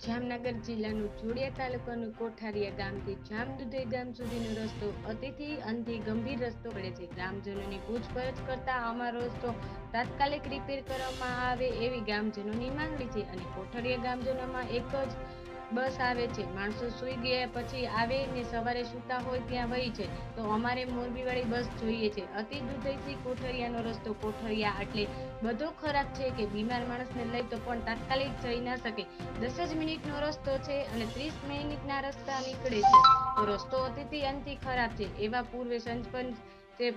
જામનગર જિલ્લાનું જોડિયા તાલુકાનું કોઠારીયા ગામથી જામદુધઈ ગામ સુધીનો રસ્તો અતિથી અંતિ ગંભીર રસ્તો પડે છે। ગ્રામજનોની પૂછપરછ કરતા અમારો રસ્તો તાત્કાલિક રિપેર કરવામાં આવે એવી ગ્રામજનોની માંગણી છે અને કોઠારીયા ગામજનોમાં એક જ બસ આવે છે। માણસો સૂઈ ગયા પછી આવે ને સવારે સૂતા હોય ત્યાં વહી છે, તો અમારે મોરબીવાળી બસ જોઈએ છે। અતિ દુધઈથી કોઠારીયાનો રસ્તો કોઠારીયા એટલે બધો ખરાબ છે કે બીમાર માણસને લઈ તો પણ તાત્કાલિક જઈ ના શકે। 10 જ મિનિટનો રસ્તો છે અને 30 મિનિટના રસ્તા નીકળે છે, તો રસ્તો અતિથી અંતિ ખરાબ છે એવા પૂર્વે સરપંચ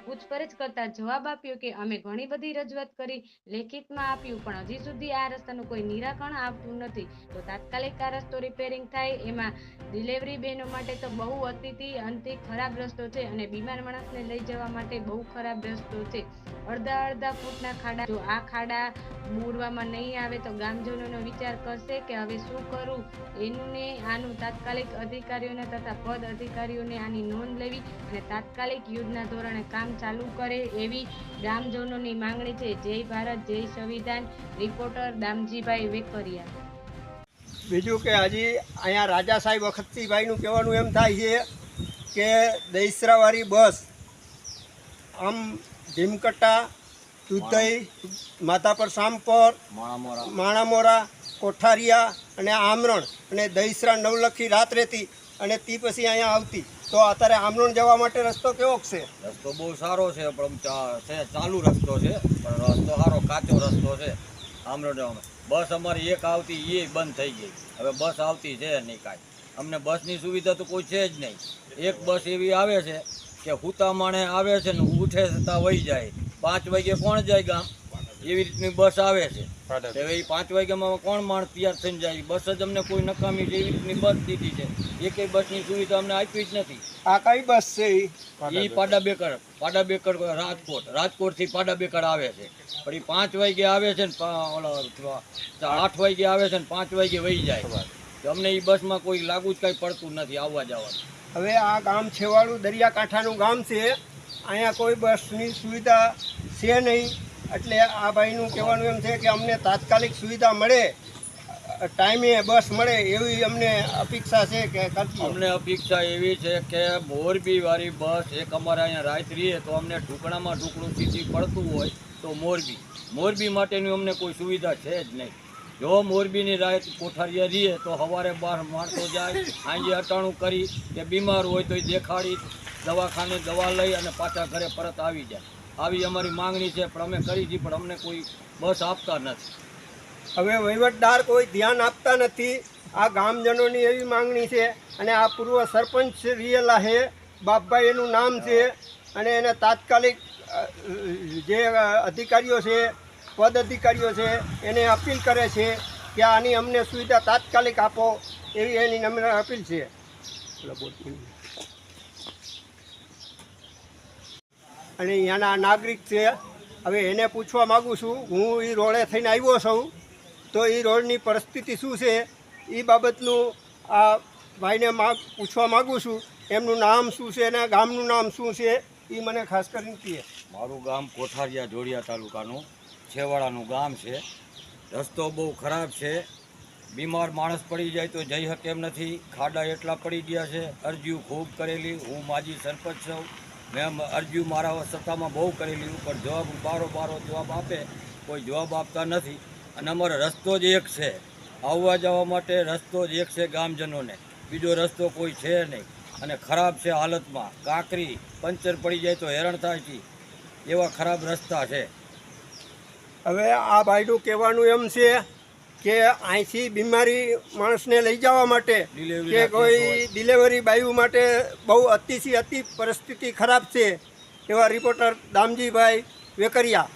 પૂછપરછ કરતા જવાબ આપ્યો કે અમે ઘણી બધી રજૂઆત કરી, લેખિતમાં આપ્યું, પણ હજી સુધી આ રસ્તાનું કોઈ નિરાકરણ આવતું નથી। તો તાત્કાલિક આ રસ્તો રિપેરિંગ થાય। એમાં ડિલિવરી બહેનો માટે તો બહુ અતિથી અંતિ ખરાબ રસ્તો છે અને બીમાર માણસને લઈ જવા માટે બહુ ખરાબ રસ્તો છે। અડધા ફૂટના ખાડા, જો આ ખાડા મૂરવામાં નહીં આવે તો ગામજનોનો વિચાર કરશે કે હવે શું કરવું। આનું તાત્કાલિક અધિકારીઓને તથા પદ અધિકારીઓને આની નોંધ લેવી અને તાત્કાલિક યુદ્ધના ધોરણે કામ ચાલુ કરે એવી ગ્રામજનોની માંગણી છે। જય ભારત, જય સંવિધાન। રિપોર્ટર દામજીભાઈ વેકરિયા। બીજું કે હજી અહીંયા રાજા સાહેબ અખતજીભાઈનું કહેવાનું એમ થાય છે કે દહીસરાવાળી બસ આમ ભીમકટ્ટા, દુધઈ, માધાપર, સામપર, માણામોરા, કોઠારીયા અને આમરણ અને દહીસરા નવલખી રાત રહેતી અને તે પછી અહીંયા આવતી। તો અત્યારે આમરણ જવા માટે રસ્તો કેવો છે? રસ્તો બહુ સારો છે, પણ ચાલુ રસ્તો છે, પણ રસ્તો સારો કાચો રસ્તો છે આમરણ જવાનો। બસ અમારી એક આવતી એ બંધ થઈ ગઈ, હવે બસ આવતી છે નહીં કાંઈ। અમને બસની સુવિધા તો કોઈ છે જ નહીં। એક બસ એવી આવે છે કે હુતા માણે આવે છે ને ઉઠે છતાં વહી જાય। 5 વાગે કોણ જાય ગામ, એવી રીતની બસ આવે છે। હવે એ 5 વાગ્યામાં કોણ માણસ તૈયાર થઈને જાય? બસ જ અમને કોઈ નકામી છે એવી રીતની બસ દીધી છે, એકેય બસની સુવિધા અમને આપી જ નથી। આ કઈ બસ છે? એ પાડાબેકર રાજકોટથી પાડાબેકર આવે છે, પણ એ 5 વાગે આવે છે ને 8 વાગે આવે છે ને 5 વાગે વહી જાય। અમને એ બસમાં કોઈ લાગુ જ કાંઈ પડતું નથી આવવા જવાનું। હવે આ ગામ છેવાડું દરિયાકાંઠાનું ગામ છે, અહીંયા કોઈ બસની સુવિધા છે નહીં, એટલે આ ભાઈનું કહેવાનું એમ છે કે અમને તાત્કાલિક સુવિધા મળે, ટાઈમે બસ મળે એવી અમને અપેક્ષા છે કે અમને અપેક્ષા એવી છે કે મોરબીવાળી બસ એક અમારે અહીંયા રાત રહીએ તો અમને ઢુકડામાં ઢુકડું સીધી પડતું હોય તો મોરબી માટેની અમને કોઈ સુવિધા છે જ નહીં। જો મોરબીની રાત કોઠારીયા રહીએ તો સવારે 12 માણસો જાય, સાંજે અટાણું કરી કે બીમાર હોય તો દેખાડી દવાખાને દવા લઈ અને પાછા ઘરે પરત આવી જાય। આવી અમારી માંગણી છે, પણ અમે કરી છે, પણ અમને કોઈ બસ આપતા નથી। હવે વહીવટદાર કોઈ ધ્યાન આપતા નથી। આ ગામજનોની એવી માંગણી છે અને આ પૂર્વ સરપંચ રિયેલા છે બાપભાઈ એનું નામ છે, અને એને તાત્કાલિક જે અધિકારીઓ છે, પદ અધિકારીઓ છે, એને અપીલ કરે છે કે આની અમને સુવિધા તાત્કાલિક આપો એવી એની નમ્ર અપીલ છે। અને અહીંયાના નાગરિક છે, હવે એને પૂછવા માગું છું, હું એ રોડે થઈને આવ્યો છું, તો એ રોડની પરિસ્થિતિ શું છે એ બાબતનું આ ભાઈને પૂછવા માગું છું। એમનું નામ શું છે અને ગામનું નામ શું છે એ મને ખાસ કરીને કહે। મારું ગામ કોઠારીયા જોડિયા તાલુકાનું છેવાડાનું ગામ છે। રસ્તો બહુ ખરાબ છે, બીમાર માણસ પડી જાય તો જઈ શકે એમ નથી। ખાડા એટલા પડી ગયા છે, અરજીઓ ખૂબ કરેલી, હું માજી સરપંચ છું, મેં અરજીઓ મારા સત્તામાં બહુ કરેલી, પણ બારો જવાબ આપે, કોઈ જવાબ આપતા નથી। અને અમારો રસ્તો જ એક છે, આવવા જવા માટે રસ્તો જ એક છે ગામજનોને, બીજો રસ્તો કોઈ છે નહીં અને ખરાબ છે હાલતમાં। કાંકરી પંચર પડી જાય તો હેરાન થાય છે, એવા ખરાબ રસ્તા છે। હવે આ ભાઈનું કહેવાનું એમ છે કે અહીંથી બીમારી માણસને લઈ જવા માટે કે કોઈ ડિલિવરી બાયુ માટે બહુ અતિ પરિસ્થિતિ ખરાબ છે। એવા રિપોર્ટર દામજીભાઈ વેકરિયા।